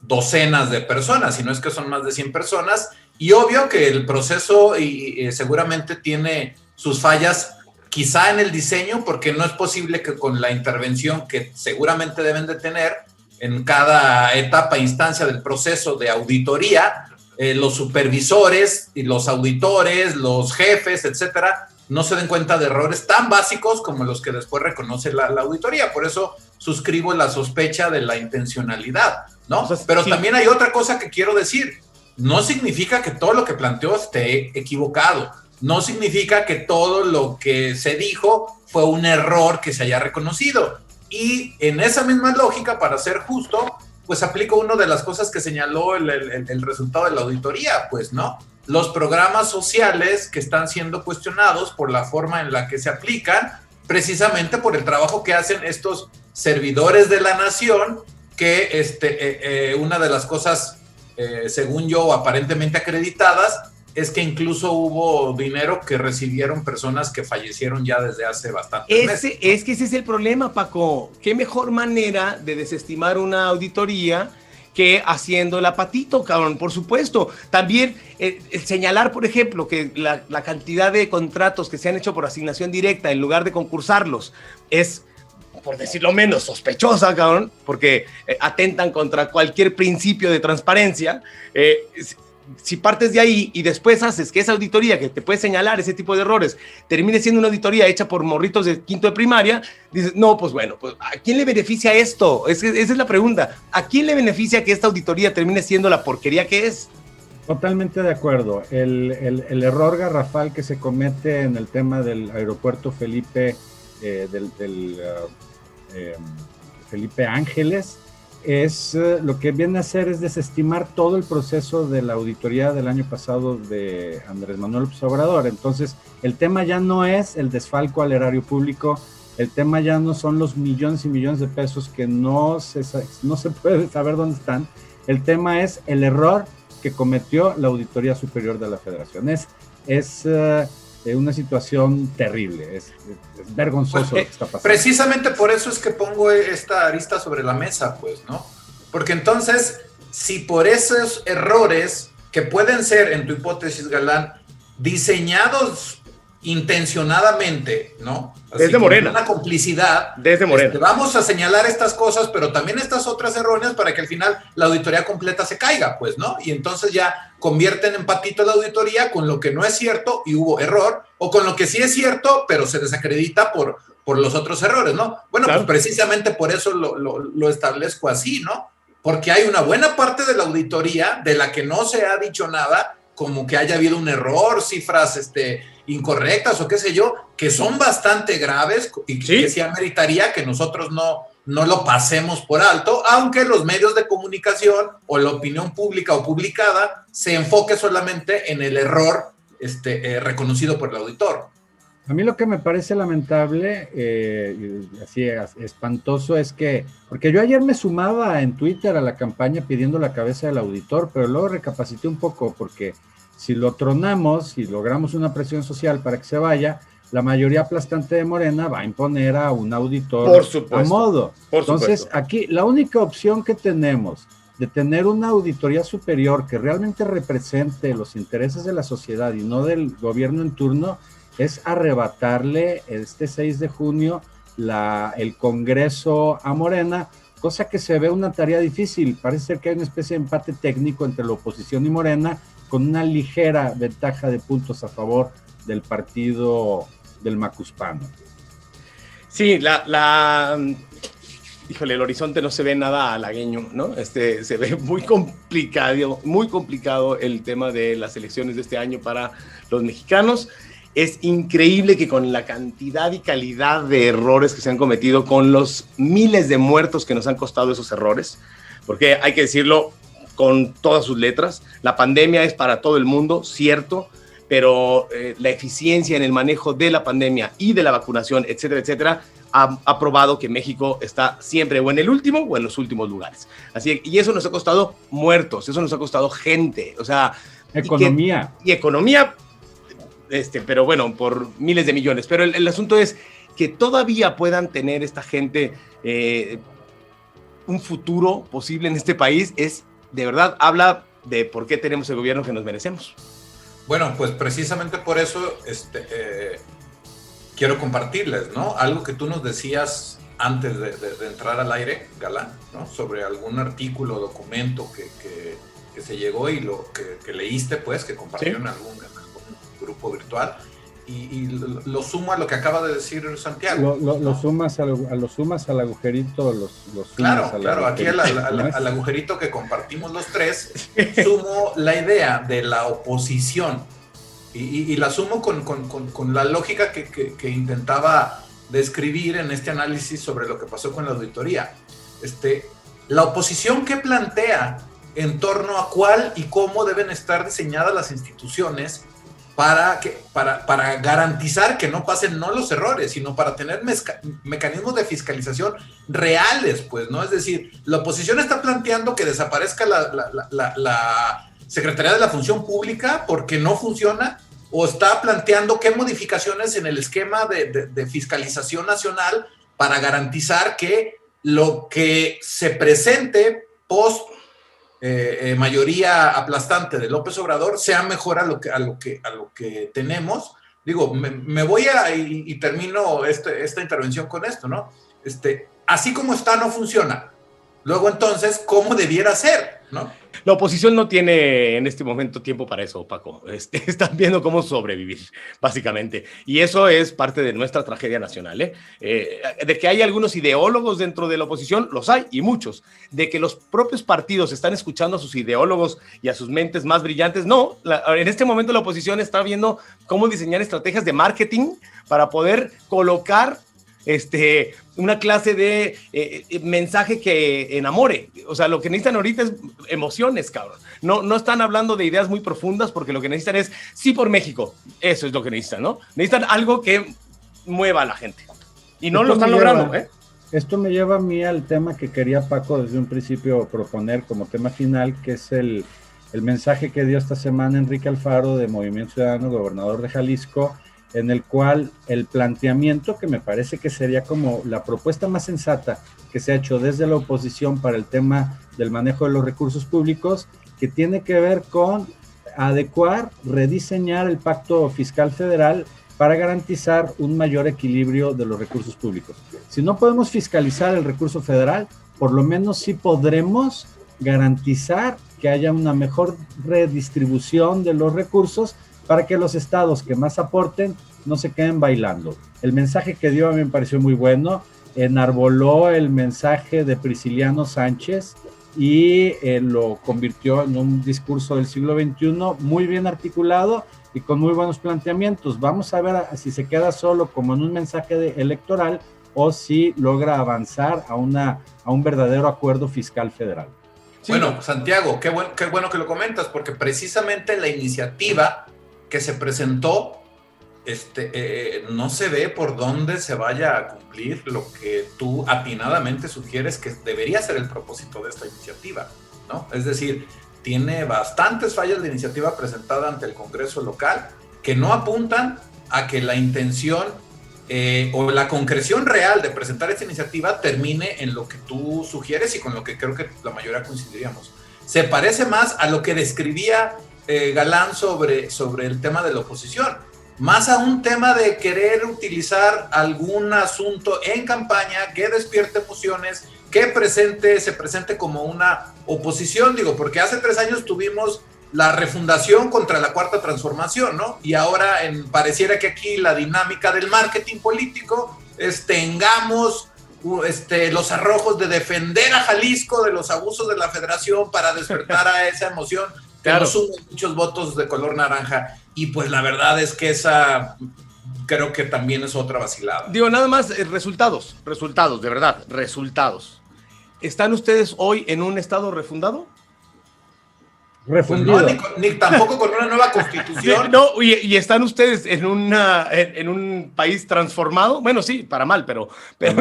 docenas de personas, sino es que son más de 100 personas, y obvio que el proceso seguramente tiene sus fallas, quizá en el diseño, porque no es posible que con la intervención que seguramente deben de tener en cada etapa e instancia del proceso de auditoría, los supervisores y los auditores, los jefes, etcétera, no se den cuenta de errores tan básicos como los que después reconoce la auditoría. Por eso suscribo la sospecha de la intencionalidad, ¿no? O sea, pero sí, también hay otra cosa que quiero decir. No significa que todo lo que planteó esté equivocado. No significa que todo lo que se dijo fue un error que se haya reconocido. Y en esa misma lógica, para ser justo, pues aplico una de las cosas que señaló el resultado de la auditoría, pues, ¿no? Los programas sociales que están siendo cuestionados por la forma en la que se aplican, precisamente por el trabajo que hacen estos servidores de la nación, que una de las cosas, según yo, aparentemente acreditadas, es que incluso hubo dinero que recibieron personas que fallecieron ya desde hace bastantes meses. Es que ese es el problema, Paco. ¿Qué mejor manera de desestimar una auditoría que haciéndola patito, cabrón? Por supuesto. También el señalar, por ejemplo, que la cantidad de contratos que se han hecho por asignación directa en lugar de concursarlos es, por decirlo menos, sospechosa, cabrón, porque atentan contra cualquier principio de transparencia. Si partes de ahí y después haces que esa auditoría que te puede señalar ese tipo de errores termine siendo una auditoría hecha por morritos de quinto de primaria, dices, no, pues bueno, pues ¿a quién le beneficia esto? Esa es la pregunta. ¿A quién le beneficia que esta auditoría termine siendo la porquería que es? Totalmente de acuerdo. El error garrafal que se comete en el tema del aeropuerto Felipe, Felipe Ángeles, es lo que viene a hacer es desestimar todo el proceso de la auditoría del año pasado de Andrés Manuel López Obrador. Entonces, el tema ya no es el desfalco al erario público, el tema ya no son los millones y millones de pesos que no se puede saber dónde están, el tema es el error que cometió la Auditoría Superior de la Federación. Es una situación terrible, es vergonzoso lo que está pasando. Precisamente por eso es que pongo esta arista sobre la mesa, pues, ¿no? Porque entonces, si por esos errores, que pueden ser, en tu hipótesis, Galán, diseñados intencionadamente, ¿no? Así, desde Morena. Una complicidad. Desde Morena. Vamos a señalar estas cosas, pero también estas otras erróneas para que al final la auditoría completa se caiga, pues, ¿no? Y entonces ya convierten en patito la auditoría con lo que no es cierto y hubo error, o con lo que sí es cierto, pero se desacredita por los otros errores, ¿no? Bueno, claro. Pues precisamente por eso lo establezco así, ¿no? Porque hay una buena parte de la auditoría de la que no se ha dicho nada, como que haya habido un error, cifras incorrectas o qué sé yo, que son bastante graves y que sí ameritaría que nosotros no lo pasemos por alto, aunque los medios de comunicación o la opinión pública o publicada se enfoque solamente en el error reconocido por el auditor. A mí lo que me parece lamentable, así espantoso, es que, porque yo ayer me sumaba en Twitter a la campaña pidiendo la cabeza del auditor, pero luego recapacité un poco, porque si lo tronamos y logramos una presión social para que se vaya, la mayoría aplastante de Morena va a imponer a un auditor a modo. Entonces, aquí la única opción que tenemos de tener una auditoría superior que realmente represente los intereses de la sociedad y no del gobierno en turno, es arrebatarle este 6 de junio el Congreso a Morena, cosa que se ve una tarea difícil. Parece ser que hay una especie de empate técnico entre la oposición y Morena, con una ligera ventaja de puntos a favor del partido del Macuspano. Sí, híjole, el horizonte no se ve nada halagueño, ¿no? Se ve muy complicado el tema de las elecciones de este año para los mexicanos. Es increíble que con la cantidad y calidad de errores que se han cometido, con los miles de muertos que nos han costado esos errores, porque hay que decirlo con todas sus letras, la pandemia es para todo el mundo, cierto, pero la eficiencia en el manejo de la pandemia y de la vacunación, etcétera, etcétera, ha probado que México está siempre o en el último o en los últimos lugares. Y eso nos ha costado muertos, eso nos ha costado gente, o sea... Economía. Y economía... pero bueno, por miles de millones. Pero el asunto es que todavía puedan tener esta gente un futuro posible en este país, de verdad, habla de por qué tenemos el gobierno que nos merecemos. Bueno, pues precisamente por eso quiero compartirles, ¿no? Algo que tú nos decías antes de entrar al aire, Galán, ¿no? Sobre algún artículo o documento que se llegó y lo que leíste, pues, que compartieron en algún grupo virtual, y lo sumo a lo que acaba de decir Santiago. Lo sumas al agujerito, los sumas claro, aquí al agujerito que compartimos los tres, sumo la idea de la oposición, y la sumo con la lógica que intentaba describir en este análisis sobre lo que pasó con la auditoría. La oposición que plantea en torno a cuál y cómo deben estar diseñadas las instituciones para garantizar que no pasen no los errores, sino para tener mecanismos de fiscalización reales, pues, ¿no? Es decir, la oposición está planteando que desaparezca Secretaría de la Función Pública porque no funciona, o está planteando qué modificaciones en el esquema de fiscalización nacional para garantizar que lo que se presente post mayoría aplastante de López Obrador sea mejor a lo que tenemos. Digo, me voy y termino esta intervención con esto, ¿no? Así como está, no funciona. Luego, entonces, ¿cómo debiera ser, no? La oposición no tiene en este momento tiempo para eso, Paco. Están viendo cómo sobrevivir, básicamente. Y eso es parte de nuestra tragedia nacional, ¿eh? De que hay algunos ideólogos dentro de la oposición, los hay, y muchos. De que los propios partidos están escuchando a sus ideólogos y a sus mentes más brillantes, no. En este momento la oposición está viendo cómo diseñar estrategias de marketing para poder colocar una clase de mensaje que enamore. O sea, lo que necesitan ahorita es emociones, cabrón. No están hablando de ideas muy profundas, porque lo que necesitan es sí por México. Eso es lo que necesitan, ¿no? Necesitan algo que mueva a la gente. Y no lo están logrando, ¿eh? Esto me lleva a mí al tema que quería Paco desde un principio proponer como tema final, que es el mensaje que dio esta semana Enrique Alfaro de Movimiento Ciudadano, gobernador de Jalisco, en el cual el planteamiento, que me parece que sería como la propuesta más sensata que se ha hecho desde la oposición para el tema del manejo de los recursos públicos, que tiene que ver con adecuar, rediseñar el pacto fiscal federal para garantizar un mayor equilibrio de los recursos públicos. Si no podemos fiscalizar el recurso federal, por lo menos sí podremos garantizar que haya una mejor redistribución de los recursos para que los estados que más aporten no se queden bailando. El mensaje que dio a mí me pareció muy bueno, enarboló el mensaje de Prisciliano Sánchez y lo convirtió en un discurso del siglo XXI muy bien articulado y con muy buenos planteamientos. Vamos a ver si se queda solo como en un mensaje electoral o si logra avanzar a un verdadero acuerdo fiscal federal. Sí. Bueno, Santiago, qué bueno que lo comentas, porque precisamente la iniciativa que se presentó, no se ve por dónde se vaya a cumplir lo que tú atinadamente sugieres que debería ser el propósito de esta iniciativa, ¿no? Es decir, tiene bastantes fallas de iniciativa presentada ante el Congreso local que no apuntan a que la intención o la concreción real de presentar esta iniciativa termine en lo que tú sugieres y con lo que creo que la mayoría coincidiríamos. Se parece más a lo que describía Galán sobre el tema de la oposición, más a un tema de querer utilizar algún asunto en campaña que despierte emociones, que se presente como una oposición, digo, porque hace 3 años tuvimos la refundación contra la Cuarta Transformación, ¿no? Y ahora pareciera que aquí la dinámica del marketing político tengamos los arrojos de defender a Jalisco de los abusos de la Federación para despertar a esa emoción. Claro. Que nos sumen muchos votos de color naranja, y pues la verdad es que esa creo que también es otra vacilada. Digo, nada más resultados, de verdad, resultados. ¿Están ustedes hoy en un estado refundado? Refundido. Pues no, ni tampoco con una nueva constitución. No, y están ustedes en un país transformado. Bueno, sí, para mal, pero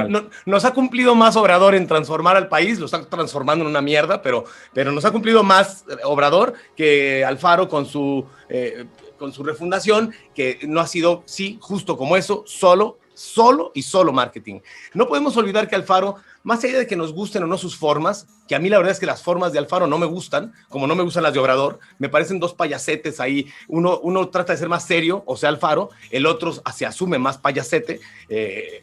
no, nos ha cumplido más Obrador en transformar al país, lo está transformando en una mierda, pero nos ha cumplido más Obrador que Alfaro con su refundación, que no ha sido, sí, justo como eso, solo marketing. No podemos olvidar que Alfaro, más allá de que nos gusten o no sus formas, que a mí la verdad es que las formas de Alfaro no me gustan, como no me gustan las de Obrador, me parecen dos payasetes ahí, uno trata de ser más serio, o sea, Alfaro, el otro se asume más payasete,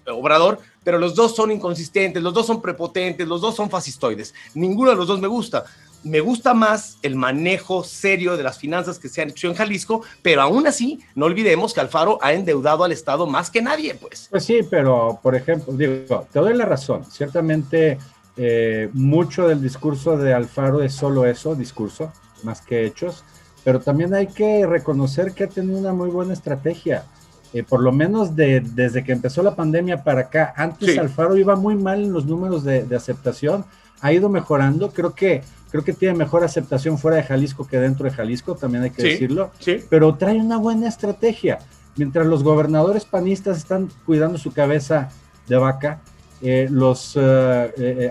Obrador, pero los dos son inconsistentes, los dos son prepotentes, los dos son fascistoides, ninguno de los dos me gusta. Me gusta más el manejo serio de las finanzas que se han hecho en Jalisco, pero aún así, no olvidemos que Alfaro ha endeudado al Estado más que nadie, pues. Pues sí, pero, por ejemplo, digo, te doy la razón. Ciertamente, mucho del discurso de Alfaro es solo eso, discurso, más que hechos, pero también hay que reconocer que ha tenido una muy buena estrategia. Por lo menos desde que empezó la pandemia para acá, antes sí. Alfaro iba muy mal en los números de aceptación, ha ido mejorando, creo que tiene mejor aceptación fuera de Jalisco que dentro de Jalisco, también hay que decirlo, pero trae una buena estrategia. Mientras los gobernadores panistas están cuidando su cabeza de vaca,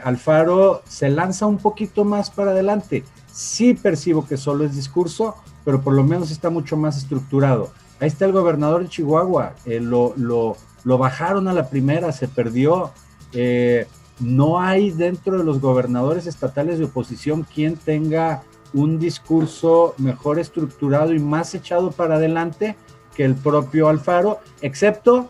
Alfaro se lanza un poquito más para adelante sí percibo que solo es discurso, pero por lo menos está mucho más estructurado. Ahí está el gobernador de Chihuahua, lo bajaron a la primera, se perdió. No hay dentro de los gobernadores estatales de oposición quien tenga un discurso mejor estructurado y más echado para adelante que el propio Alfaro, excepto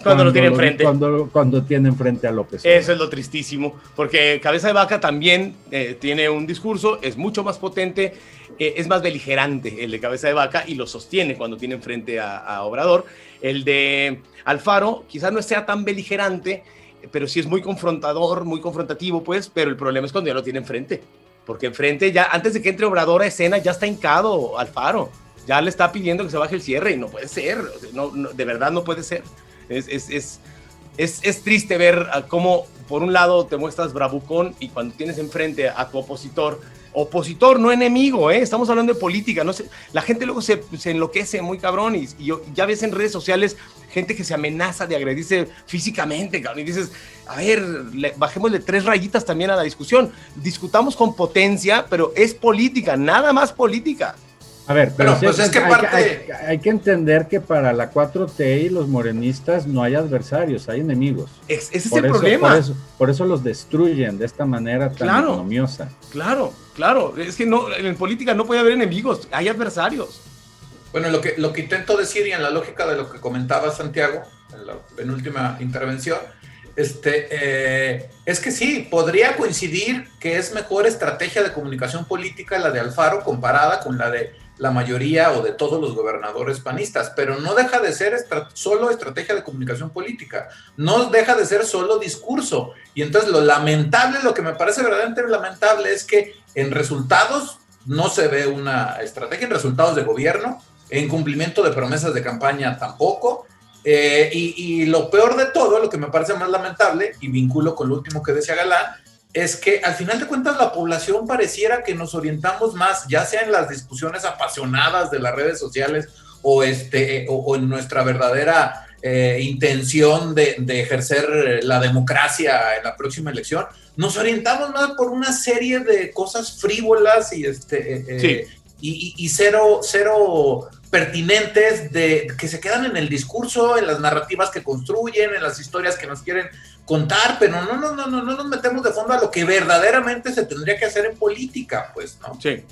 cuando lo tiene enfrente. Cuando tiene enfrente a López. Eso es lo tristísimo, porque Cabeza de Vaca también tiene un discurso, es mucho más potente, es más beligerante el de Cabeza de Vaca y lo sostiene cuando tiene enfrente a Obrador. El de Alfaro quizás no sea tan beligerante, pero sí es muy confrontador, muy confrontativo, pues, pero el problema es cuando ya lo tiene enfrente, porque enfrente ya, antes de que entre Obrador a escena, ya está hincado Alfaro, ya le está pidiendo que se baje el cierre y no puede ser, de verdad no puede ser. Es triste ver cómo por un lado te muestras bravucón y cuando tienes enfrente a tu opositor, no enemigo, estamos hablando de política, no sé, la gente luego se enloquece muy cabrón y ya ves en redes sociales gente que se amenaza de agredirse físicamente, cabrón, y dices, a ver, bajémosle 3 rayitas también a la discusión, discutamos con potencia, pero es política, nada más política. A ver, pero pues es que hay que entender que para la 4T y los morenistas no hay adversarios, hay enemigos. Ese es el problema. Por eso los destruyen de esta manera tan ignominiosa. Claro. Es que no, en política no puede haber enemigos, hay adversarios. Bueno, lo que intento decir y en la lógica de lo que comentaba Santiago en la penúltima intervención, es que sí, podría coincidir que es mejor estrategia de comunicación política la de Alfaro comparada con la de la mayoría o de todos los gobernadores panistas, pero no deja de ser solo estrategia de comunicación política, no deja de ser solo discurso. Y entonces lo que me parece verdaderamente lamentable es que en resultados no se ve una estrategia, en resultados de gobierno, en cumplimiento de promesas de campaña tampoco. Y lo peor de todo, lo que me parece más lamentable, y vinculo con lo último que decía Galán, es que al final de cuentas la población pareciera que nos orientamos más, ya sea en las discusiones apasionadas de las redes sociales o en nuestra verdadera intención de ejercer la democracia en la próxima elección, nos orientamos más por una serie de cosas frívolas y cero pertinentes que se quedan en el discurso, en las narrativas que construyen, en las historias que nos quieren contar, pero no nos metemos de fondo a lo que verdaderamente se tendría que hacer en política, pues, ¿no? Sí,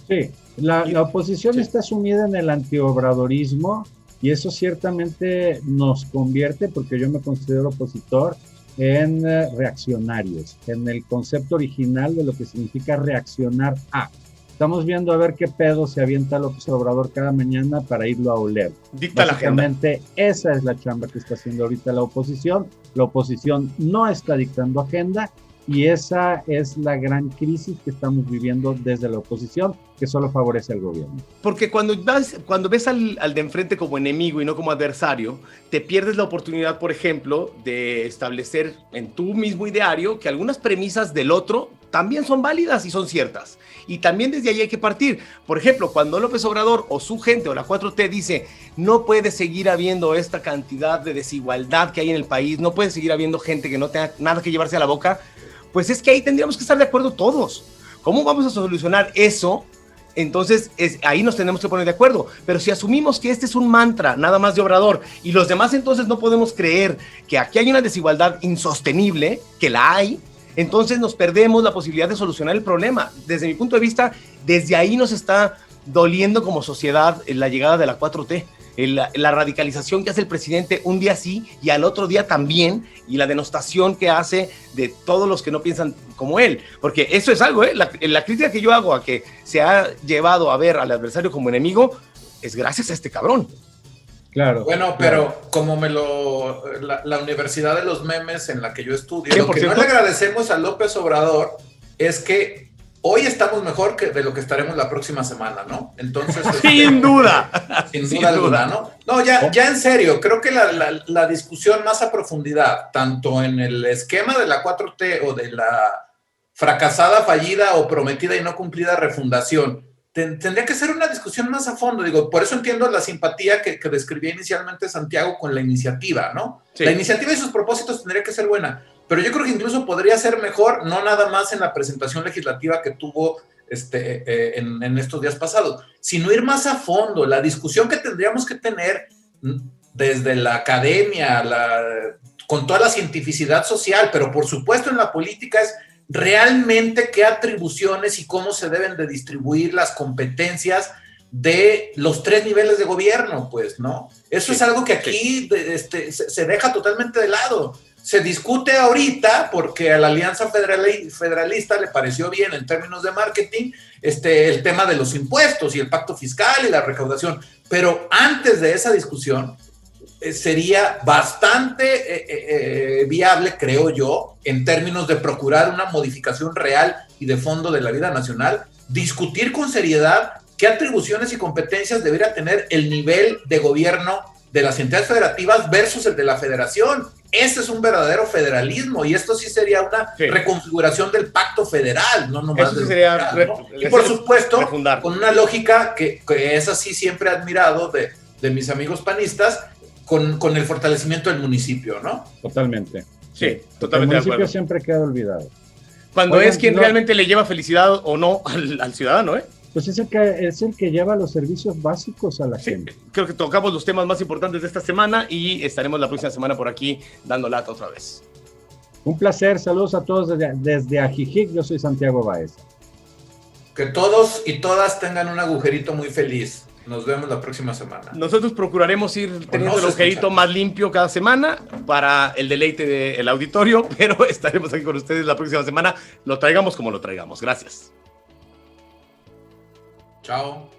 la oposición está sumida en el antiobradorismo y eso ciertamente nos convierte, porque yo me considero opositor, en reaccionarios, en el concepto original de lo que significa reaccionar a. Estamos viendo a ver qué pedo se avienta López Obrador cada mañana para irlo a oler. Dicta la agenda. Básicamente, esa es la chamba que está haciendo ahorita la oposición. La oposición no está dictando agenda y esa es la gran crisis que estamos viviendo desde la oposición, que solo favorece al gobierno. Porque cuando ves al de enfrente como enemigo y no como adversario, te pierdes la oportunidad, por ejemplo, de establecer en tu mismo ideario que algunas premisas del otro también son válidas y son ciertas. Y también desde ahí hay que partir. Por ejemplo, cuando López Obrador o su gente o la 4T dice no puede seguir habiendo esta cantidad de desigualdad que hay en el país, no puede seguir habiendo gente que no tenga nada que llevarse a la boca, pues es que ahí tendríamos que estar de acuerdo todos. ¿Cómo vamos a solucionar eso? Entonces ahí nos tenemos que poner de acuerdo. Pero si asumimos que este es un mantra nada más de Obrador y los demás entonces no podemos creer que aquí hay una desigualdad insostenible, que la hay, entonces nos perdemos la posibilidad de solucionar el problema. Desde mi punto de vista, desde ahí nos está doliendo como sociedad la llegada de la 4T, la radicalización que hace el presidente un día sí y al otro día también, y la denostación que hace de todos los que no piensan como él. Porque eso es algo, la crítica que yo hago a que se ha llevado a ver al adversario como enemigo es gracias a este cabrón. Claro. Bueno, pero como la Universidad de los Memes en la que yo estudio, lo que no le agradecemos a López Obrador es que hoy estamos mejor de lo que estaremos la próxima semana, ¿no? Entonces, sin duda. Sin duda alguna, ¿no? No, ya en serio, creo que la discusión más a profundidad, tanto en el esquema de la 4T o de la fracasada, fallida o prometida y no cumplida refundación, tendría que ser una discusión más a fondo. Digo, por eso entiendo la simpatía que describía inicialmente Santiago con la iniciativa, ¿no? Sí. La iniciativa y sus propósitos tendría que ser buena, pero yo creo que incluso podría ser mejor, no nada más en la presentación legislativa que tuvo en estos días pasados, sino ir más a fondo, la discusión que tendríamos que tener desde la academia, con toda la cientificidad social, pero por supuesto en la política es realmente qué atribuciones y cómo se deben de distribuir las competencias de los 3 niveles de gobierno, pues, ¿no? Eso es algo que aquí se deja totalmente de lado. Se discute ahorita porque a la Alianza Federalista le pareció bien en términos de marketing el tema de los impuestos y el pacto fiscal y la recaudación, pero antes de esa discusión sería bastante viable, creo yo, en términos de procurar una modificación real y de fondo de la vida nacional, discutir con seriedad qué atribuciones y competencias debería tener el nivel de gobierno de las entidades federativas versus el de la federación. Ese es un verdadero federalismo y esto sí sería una reconfiguración del pacto federal, no nomás eso sería federal, ¿no? Y por supuesto, con una lógica que es así siempre admirado de mis amigos panistas, con el fortalecimiento del municipio, ¿no? Totalmente. Sí, totalmente de acuerdo. El municipio siempre queda olvidado. Cuando es quien realmente le lleva felicidad o no al ciudadano, ¿eh? Pues es el que lleva los servicios básicos a la gente. Creo que tocamos los temas más importantes de esta semana y estaremos la próxima semana por aquí dando lata otra vez. Un placer, saludos a todos desde Ajijic, yo soy Santiago Baeza. Que todos y todas tengan un agujerito muy feliz. Nos vemos la próxima semana. Nosotros procuraremos ir teniendo el agujerito más limpio cada semana para el deleite del auditorio, pero estaremos aquí con ustedes la próxima semana. Lo traigamos como lo traigamos. Gracias. Chao.